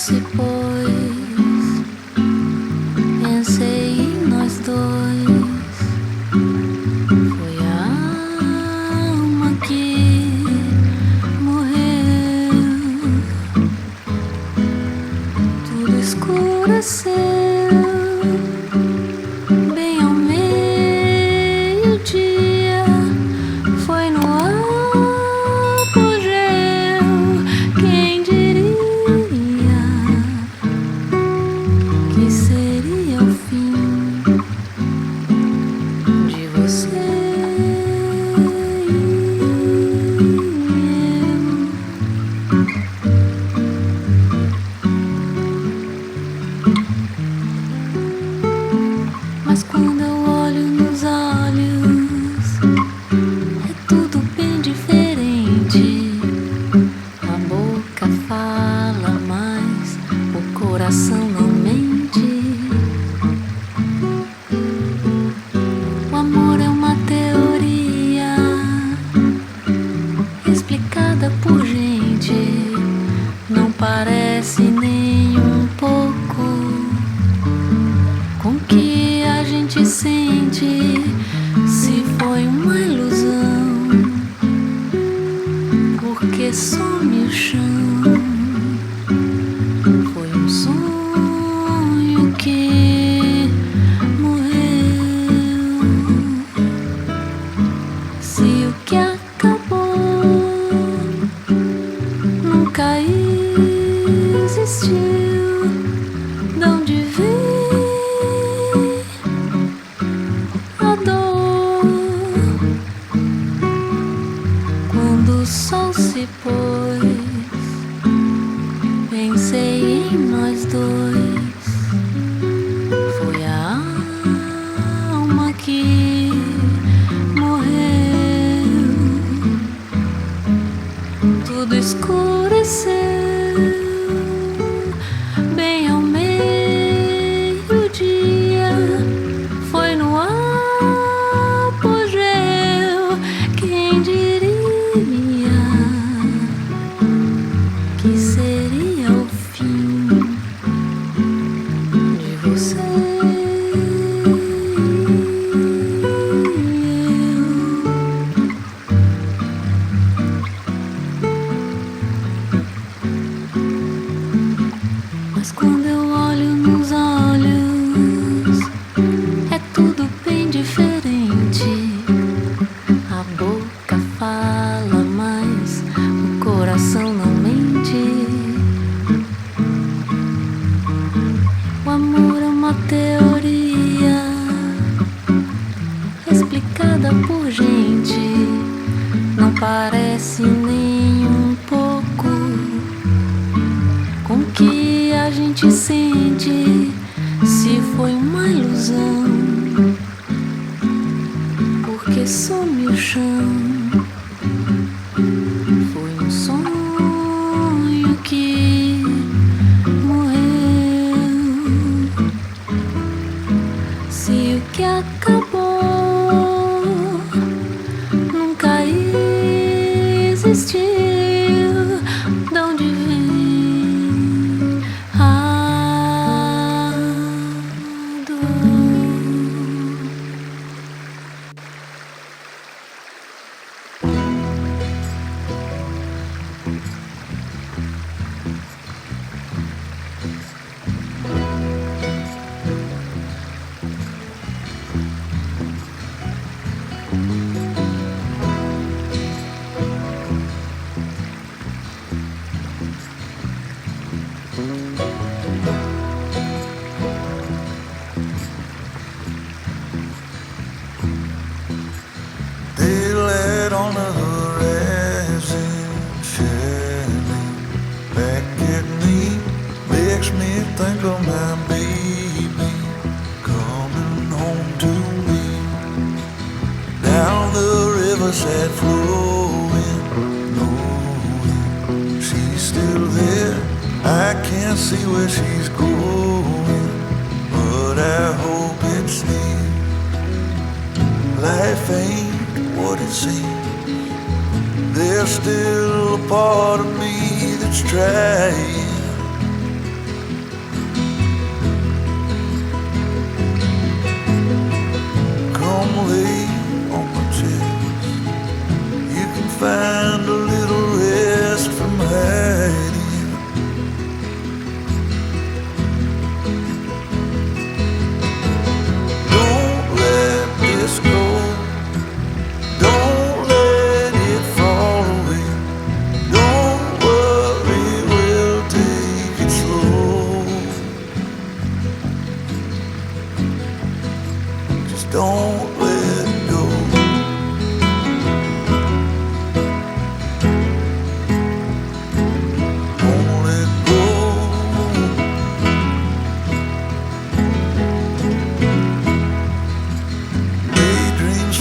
se pôs, pensei em nós dois. Foi a alma que morreu, tudo escureceu. Bem ao meio-dia, foi no apogeu. Quem diria que seria o fim de você Mas quando eu olho nos olhos, é tudo bem diferente. A boca fala, mas o coração não mente. O amor é uma teoria explicada por gente. Não parece nem um pouco com o que a gente sente. Se foi uma ilusão, porque some o chão. Foi um sonho que morreu. Se o que acabou nunca existiu, de onde veio a dor? Quando o sol se pôs, pensei em nós dois. Foi a alma que morreu, tudo escureceu. Bem ao meio-dia, foi no apogeu. Quem diria que seria o fim de você Mas quando eu olho nos olhos, é tudo bem diferente. A boca fala, mas o coração não mente. O amor é uma teoria explicada por gente. Não parece nem um pouco com o que a gente sente. Se foi uma ilusão, porque some o chão. Foi um sonho que morreu. Se o que acabou nunca existiu, de onde vem a dor? They let on the resin shining back at me, makes me think of my baby coming home to me. Down the riverside flowing, knowing she's still there. I can't see where she's going, but I hope it's near. Life ain't what it seems. There's still a part of me that's trying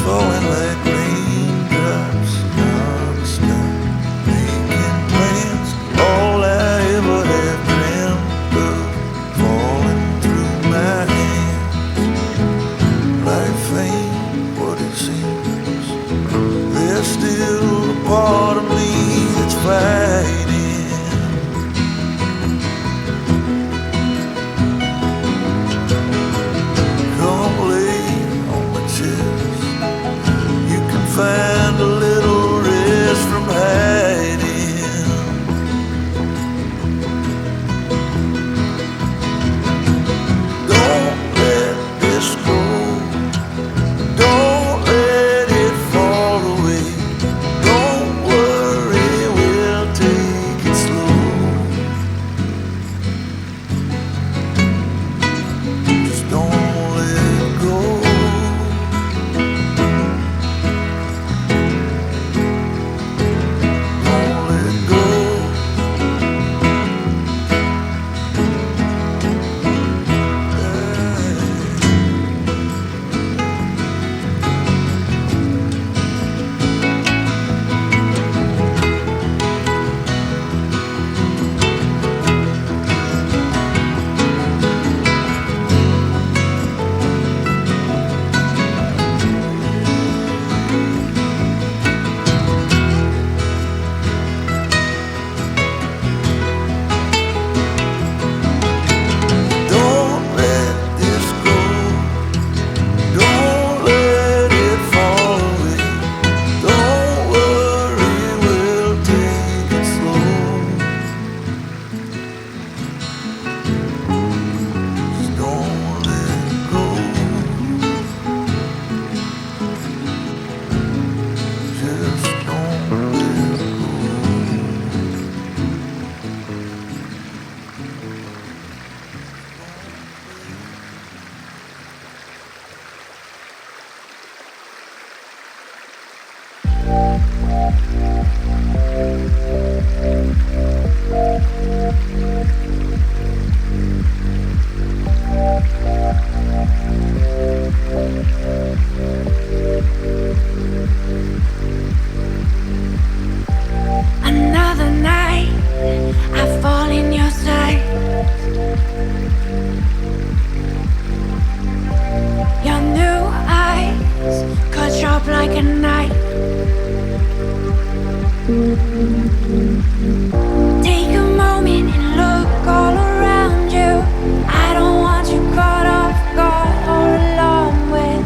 falling like raindrops non-stop, making plans. All I ever have dreamt of falling through my hands. Life ain't what it seems. There's still a part of me that's fighting. Find a little rest from hiding. Don't let this go. Don't let it fall away. Don't worry, we'll take it slow. Just don't let it go. Another night, I fall in your sight. Your new eyes cut sharp like a knife. Take a moment and look all around you. I don't want you caught off guard or alone when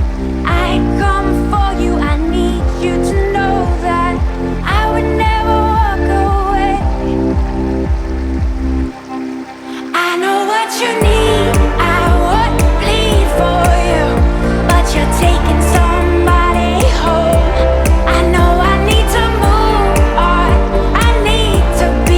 I come for you. I need you to know that I would never walk away. I know what you need, I would bleed for you, but you're taking somebody home. I know I need to move on, I need to go.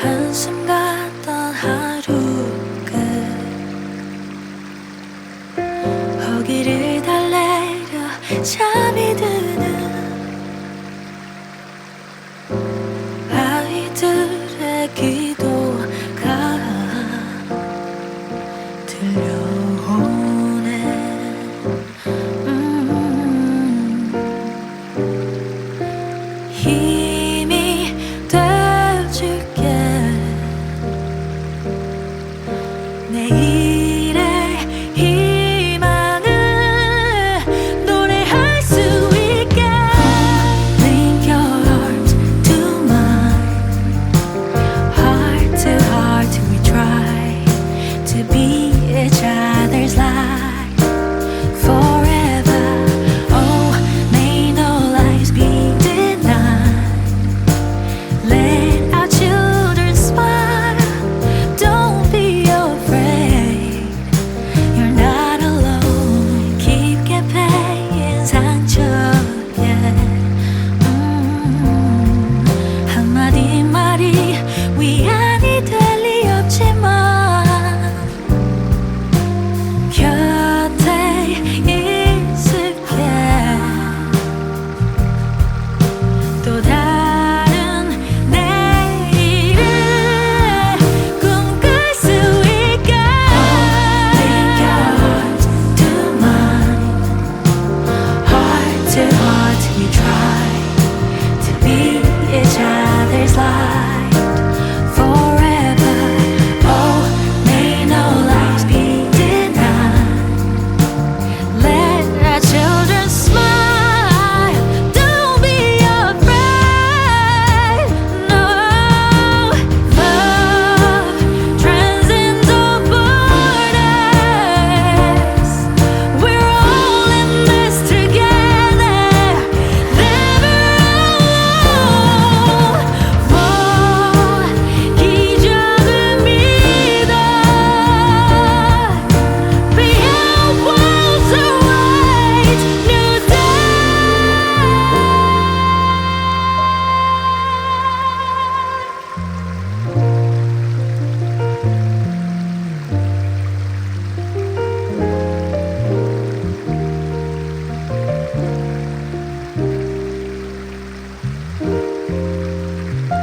한숨 같던 하루 끝 허기를 달래려 잠이 드는 아이들의 기도가 들려오네. 힘이 되어줄게. 내일의 희망을 노래할 수 있게. Link your arms to mine. Heart to heart we try to be each other's light forever. Oh, may no lies be denied. Let our children smile. Don't be afraid. You're not alone. 깊게 패인 상처. 한마디 말이 위안이 될 리 없지만 곁에 있을게. 또 다른 내일을 꿈꿀 수 있게. Link your heart to mine. Heart to heart we try to be each other's light forever. Oh, may no lies be denied. Let our children smile. Don't be afraid. No, love transcends all borders. We're all in this together. Never alone. 기적을 믿어. Beyond walls are white. New day.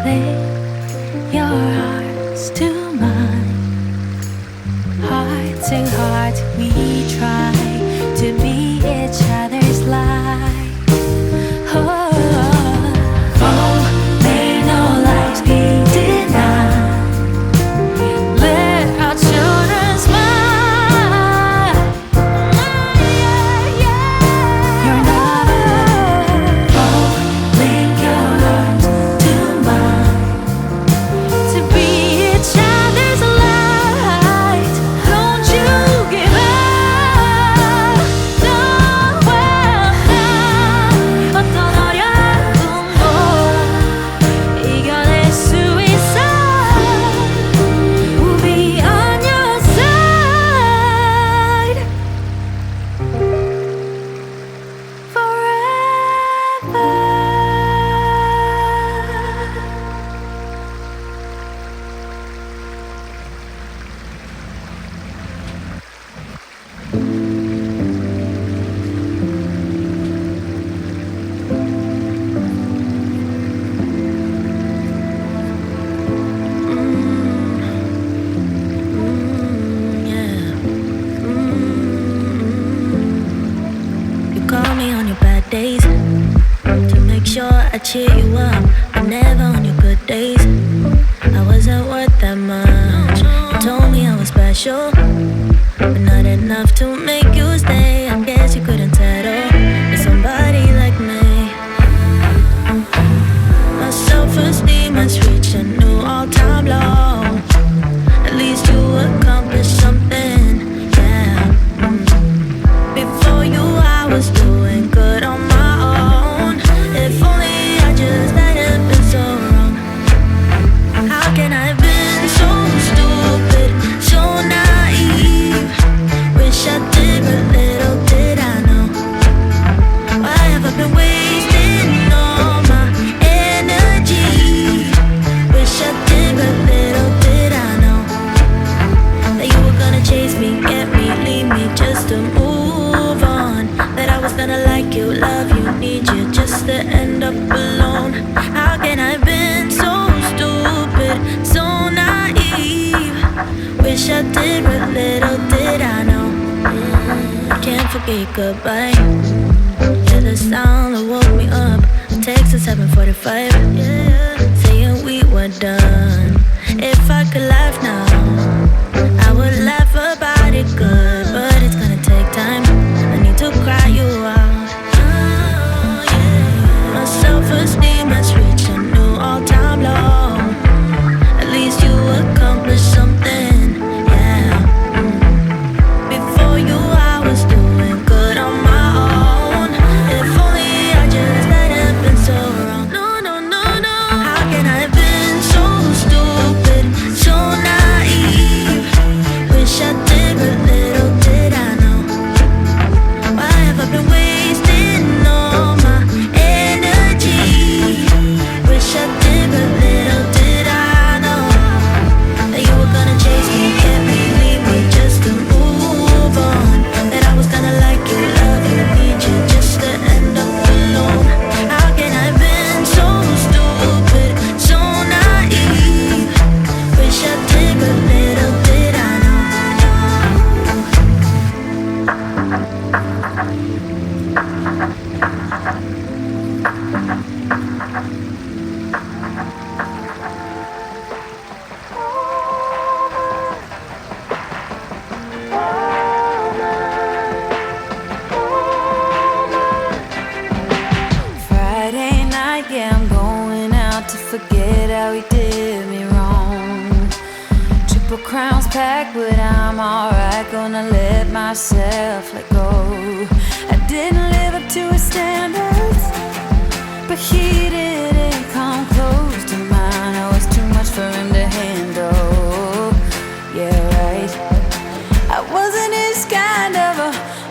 Lay your hearts to mine. Heart to heart we try to be each other's light. Oh, may no lies be denied. Let our children smile. You're not alone. Link your heart to mine. To be each other's light. Don't you give up. No, 어떤 어려움도 이겨낼 수 있어. We'll be on your side forever. You call me on your bad days to make sure I cheer you up, but never on your good days. I wasn't worth that much. You told me I was special, but not enough to make you stay. I guess you couldn't settle with somebody like me. My self-esteem has reached a new all-time low. At least you accomplished something, yeah. Before you, I was doing good on my own. If only I just hadn't been so wrong. end up alone. How can I have been so stupid, so naive? Wish I did, but little did I know. I can't forget goodbye. Yeah, the sound that woke me up. A text at 7:45, yeah, saying we were done. If I could laugh now, I would laugh about it good, but it's gonna take time. I need to cry you out. Oh, yeah. My self-esteem has reached a new all-time low. At least you accomplished something, yeah. Before you, I was doing good on my own. If only I just hadn't been so wrong. No, no, no, no. How can I have been so stupid, so naive? Wish I did, but little did I know. Why have I been wasting all my energy? Wish I did, but little did I know that you were gonna chase me, get me, leave me just to move on. That I was gonna like you, love you, need you just to end up alone. How can I have been so stupid, so naive? Wish I did, but little did I know. Friday night, yeah, I'm going out to forget how he did me wrong. Triple crowns packed, but I'm alright. Gonna let myself let go. I didn't live up to his standards, but he didn't come close to mine. I was too much for him to handle. Yeah, right. I wasn't his kind of a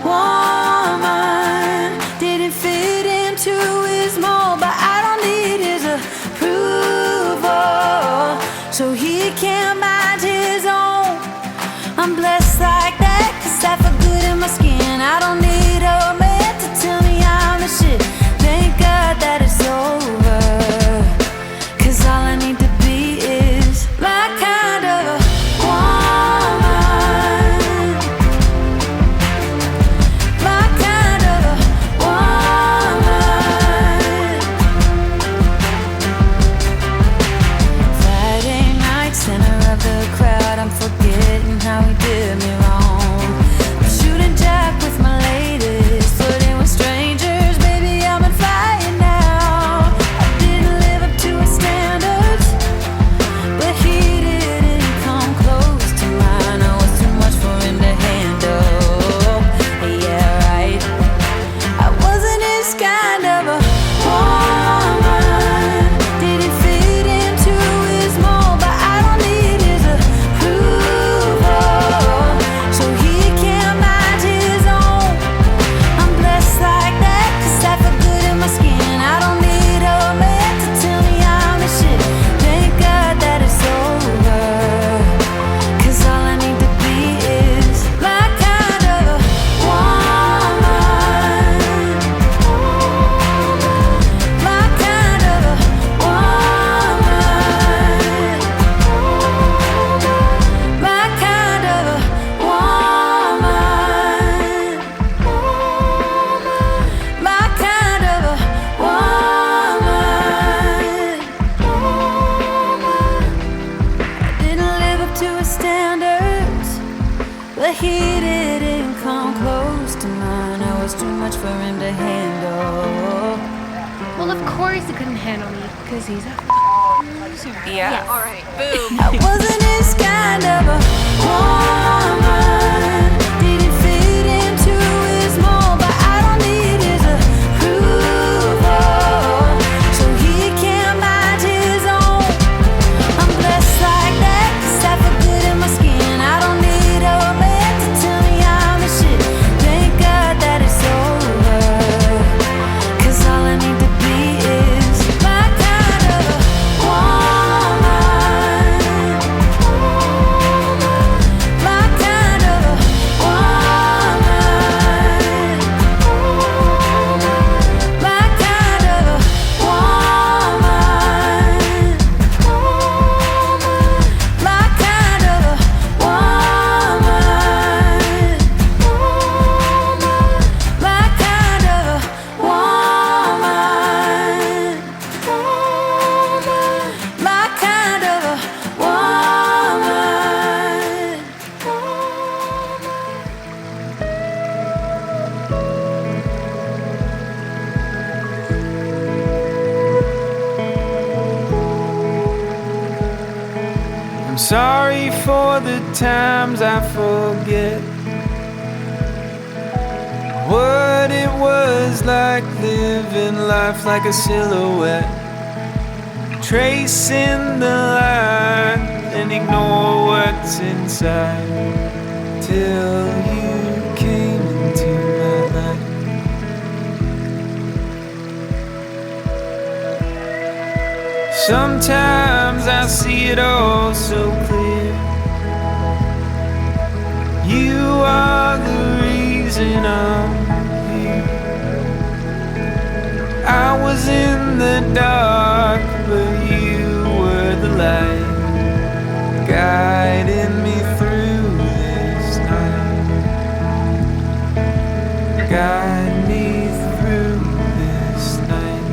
woman. Didn't fit into his mold, but I don't need his approval, so he can't mind his own. I'm blessed like that, 'cause I feel good in my skin. I don't need a man to tell me I'm the shit. Thank God that it's over, 'cause all I need to be is my kind of a woman. My kind of a woman. Friday night, center of the crowd, I'm forgetting how he did me wrong. I'm shooting jack with my ladies, flirting with strangers, baby, I'm on fire now. I didn't live up to his standards, but he didn't come close to mine. I was too much for him to handle. Yeah, right. I wasn't his kind of a woman. Didn't fit into his mold, but I don't need his approval, so he can't mind his own. I'm blessed like that, 'cause I feel good in my skin. I don't need a man to tell me I'm the shit. Thank God that it's over, 'cause all I need to be is my kind of a woman. My kind of a woman. My kind of a woman. My kind of a woman. I didn't live up to his standards, but he didn't come close to mine. I was too much for him to handle. Well, of course he couldn't handle me, because he's a loser. Yeah. All right. Boom. I wasn't his kind of a woman. Didn't fit into his mold, but I don't need his approval, so he can't mind his own. I'm blessed like that, 'cause I feel good in my skin. I don't need a man to tell me I'm the shit. Thank God that it's over, 'cause all I need to be is my kind of a woman. My kind of Sorry for the times I forget what it was like living life like a silhouette, tracing the line and ignore what's inside till you came into my life. Sometimes I see it all so clear. You are the reason I'm here. I was in the dark, but you were the light, guiding me through this night. Guide me through this night.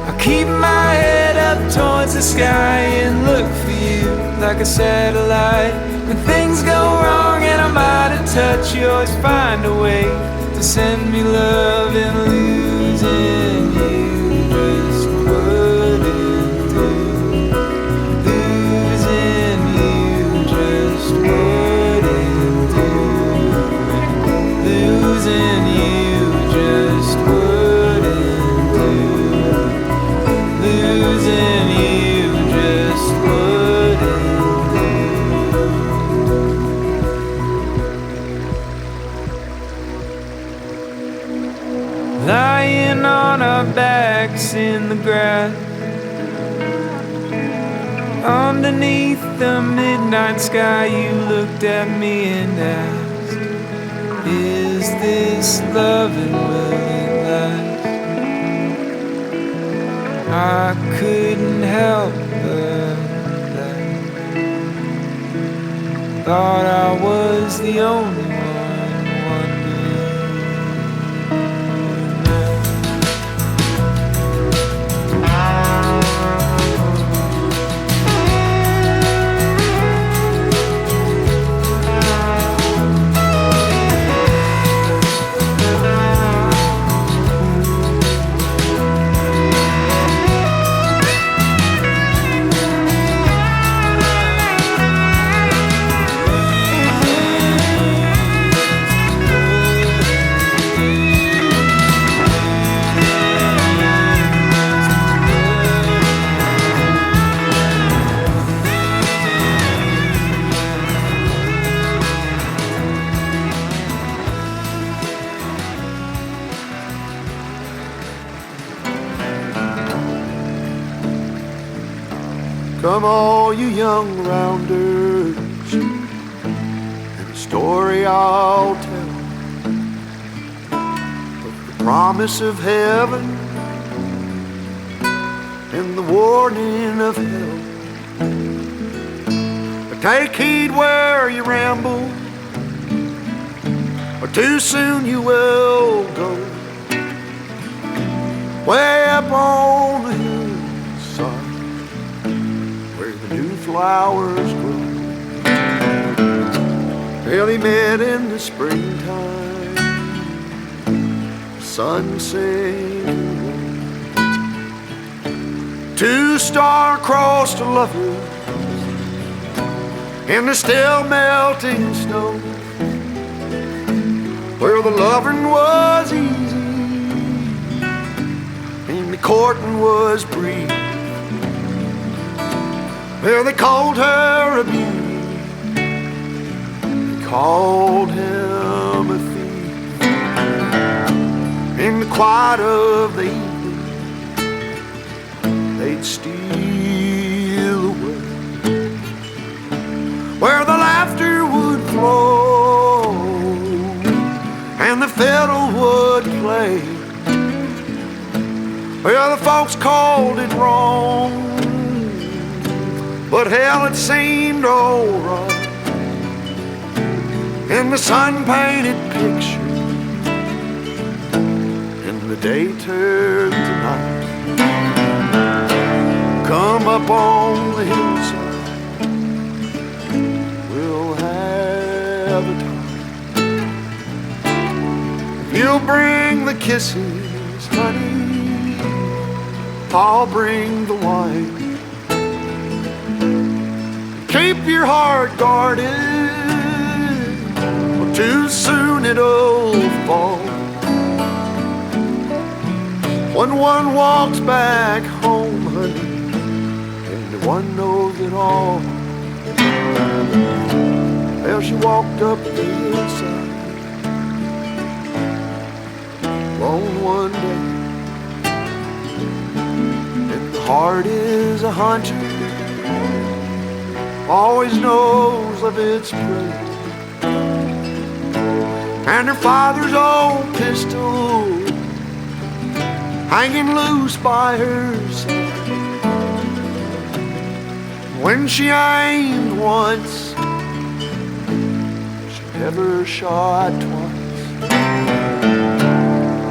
I keep my head up towards the sky and look for you like a satellite. When things go wrong and I'm out of touch, you always find a way to send me love, and losing you just wouldn't do. Losing you just wouldn't do. Losing you just wouldn't do. Losing you just wouldn't do. Lying on our backs in the grass, underneath the midnight sky, you looked at me and asked, is this love and will it last? I couldn't help but laugh. Thought I was the only one wondering. Come all you young rounders, and a story I'll tell of the promise of heaven and the warning of hell. But take heed where you ramble, or too soon you will go way up on the hillside where the new flowers grow. Well, he met in the springtime, the sun sinking, two star-crossed lovers in the still melting snow, where the loving was easy and the courting was brief. Well, they called her a beauty, they called him a thief. In the quiet of the evening, they'd steal away, where the laughter would flow and the fiddle would play. Well, the folks called it wrong, but hell, it seemed alright. In the sun-painted picture, and the day turned to night. Come up on the hillside, we'll have a time. You'll bring the kisses, honey, I'll bring the wine. Keep your heart guarded, or too soon it'll fall. When one walks back home, honey, and one knows it all. Well, she walked up the hillside alone one day, and the heart is a hunter, always knows of its prey. And her father's old pistol hanging loose by her side. When she aimed once, she never shot twice.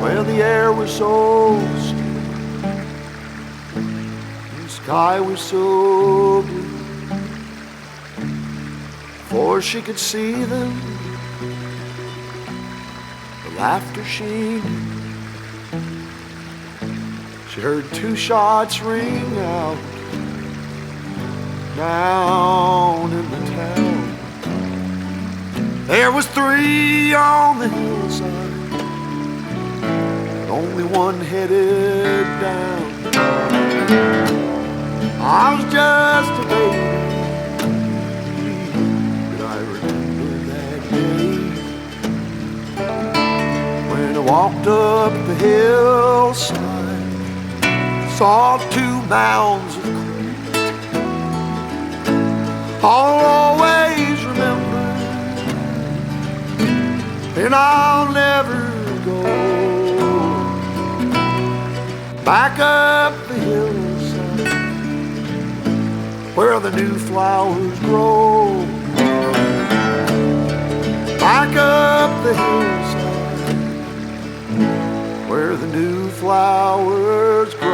Well, the air was so still, the sky was so blue. Before she could see them, the laughter she knew. She heard two shots ring out down in the town. There was three on the hillside, and only one headed down. I was just a baby, but I remember that day when I walked up the hillside, saw two mounds of clay. I'll always remember, and I'll never go back up the hillside where the new flowers grow. Back up the hillside where the new flowers grow.